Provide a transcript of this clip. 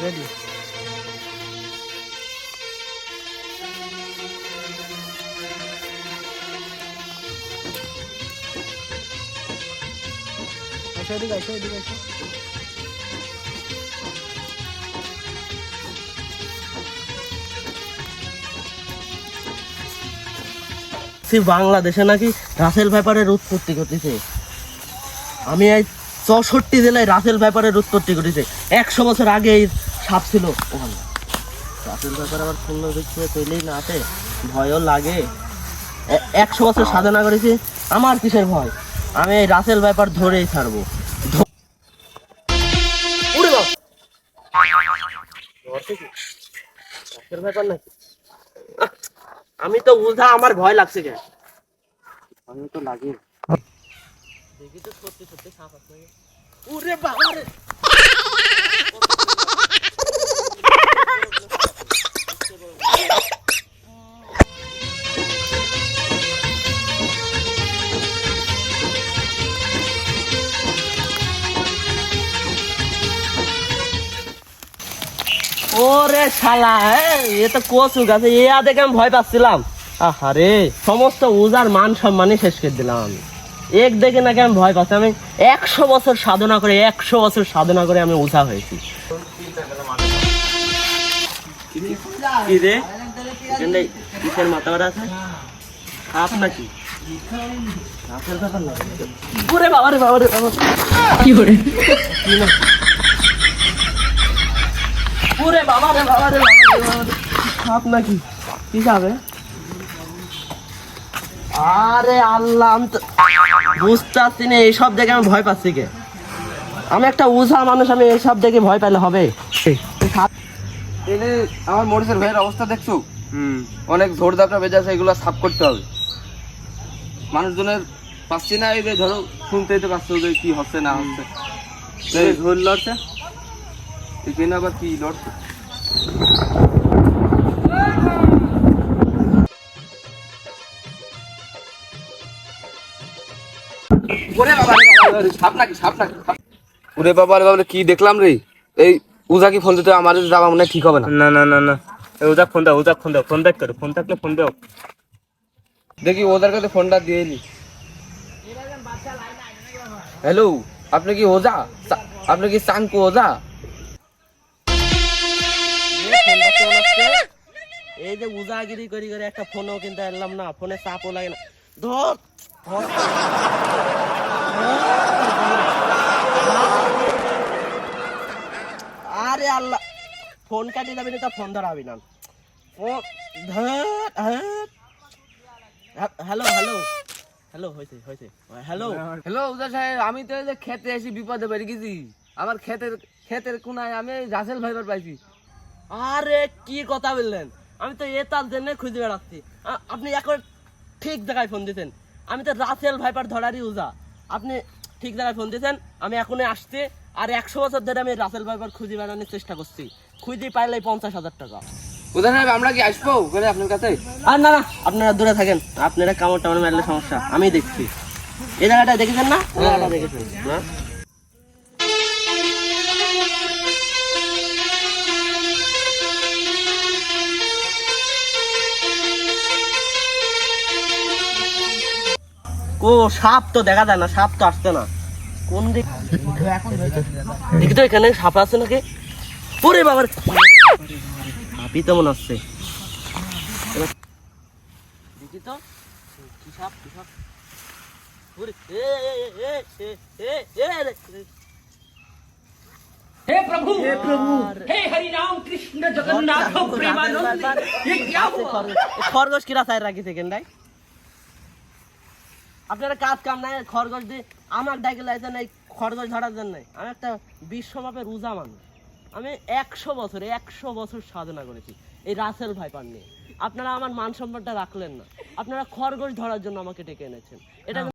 Ready. এদিকে আসো, এদিকে আসো। বাংলাদেশে নাকি রাসেল ভাইপারের উৎপত্তি ঘটেছে। আমি এই 64 জেলায় রাসেল ভাইপারের উৎপত্তি ঘটেছে। 100 বছর আগে এই সাপ ছিল ওখানে। রাসেল ভাইপার আবার পূর্ণ দেখতে পেলেই না আছে, ভয়ও লাগে। 100 বছর সাধনা করেছি, আমার কিসের ভয়? আমি এই রাসেল ভাইপার ধরেই ছাড়বো। রাসেল ভাইপার নাকি? আমি তো উঠা, আমার ভয় লাগছে কেন? আমি তো লাগে দেখি তো সত্যি সত্যি সাপ আছে। ওরে বাবা রে, ওরে শালা, এ তো কচু গাছে, এ দেখে আমি ভয় পাচ্ছিলাম। আহারে, সমস্ত উজার মান সম্মানই শেষ করে দিলাম আমি। এক দেখে নাকি আমি ভয় পাচ্ছি। আমি 100 বছর সাধনা করে, 100 বছর সাধনা করে আমি উঠা হয়েছি। কি রে, কিসের মাথা ব্যথা আছে? সাপ নাকি? সাপের ব্যাপার না? ওরে বাবা রে বাবা রে বাবা, কি করে? ওরে বাবা রে বাবা রে বাবা, সাপ নাকি? কি যাবে? আরে আল্লাহ, আমি তো বুঝতে পারছি না এইসব দেখে আমি ভয় পাচ্ছি কে? আমি একটা উজা মানুষ, আমি এইসব দেখে ভয় পেলে হবে? আমার মরিচের ভাইয়ের অবস্থা দেখছো? অনেক ঝোড় ধাপটা বেজে আছে, এগুলো সাফ করতে হবে। মানুষজনের পাচ্ছি না, এই যে ধরো শুনতেই তো পাচ্ছ যে কি হচ্ছে না হচ্ছে। ঝোল লড়ছে, এখানে আবার কি লড়ছে? সাপ নাকি, সাপ নাকি? ওরে বাবা রে বাবা, কি দেখলাম রে! এই উজা কি ফোন দিতে আমার যাওয়া মনে ঠিক হবে না। না না না না, ওজা ফোন দাও, ওজা ফোন দাও, ফোন ব্যাক করো, ফোন থাকলে ফোন দাও। দেখি ওদের কাছে ফোনটা দিয়ে নি। হ্যালো, আপনি কি ওজা? আপনি কি চাঙ্কু ওজা? এই যে উজাগিরি করি করে একটা ফোনও কিনতে এলাম না, ফোনে চাপও লাগে না। ধর, আরে আল্লাহ, ফোন কাটি যাবি না তো ফোন ধরাবি না। হ্যালো হ্যালো হ্যালো, হয়েছে হয়েছে, হ্যালো হ্যালো উজা সাহেব, আমি তো এই যে খেতে এসে বিপদে বেরিয়ে গেছি। আমার ক্ষেতের কোনায় আমি রাসেল ভাইবার পাইছি। আরে কি কথা বললেন? আমি তো এ তার জন্য খুঁজে বেড়াচ্ছি। আপনি এখন ঠিক জায়গায় ফোন দিতেন। আমি তো রাসেল ভাইপার ধরারই উজা। আপনি ঠিক জায়গায় ফোন দিতেন, আমি এখনই আসছি। আর 100 বছর ধরে আমি রাসেল ভাইপার খুঁজে বেড়ানোর চেষ্টা করছি। খুঁজে পাইলে 50,000 টাকা। উজা সাহেব, আমরা কি আসবো করে আপনার কাছে? আর না না, আপনারা দূরে থাকেন। আপনারা কামড় টামড় মারলে সমস্যা, আমি দেখছি। এই জায়গাটা দেখেছেন না? জায়গাটা দেখেছেন না? ও সাপ তো দেখা যায় না, সাপ তো আসছে না। কোন দিক দেখি তো, এখানে সাপ আছে নাকি? ওরে বাবার, সাপই তো মনে হচ্ছে। দেখি তো কি সাপ, কি সাপ? ওরে हे प्रभु हे हरि राम कृष्ण जगन्नाथ प्रेमानंद, ये क्या हुआ? খরগোশ কিরা চাই রাখিছে কেন ভাই? আপনারা কাজ কাম নাই, খরগোশ দিয়ে আমার ডাইকে লাইছেন এই খরগোশ ধরার জন্য। আমি একটা বিশ্বমাপের রোজা মানুষ। আমি 100 বছর সাধনা করেছি এই রাসেল ভাইপার নিয়ে। আপনারা আমার মান সম্মানটা রাখলেন না, আপনারা খরগোশ ধরার জন্য আমাকে ডেকে এনেছেন। এটা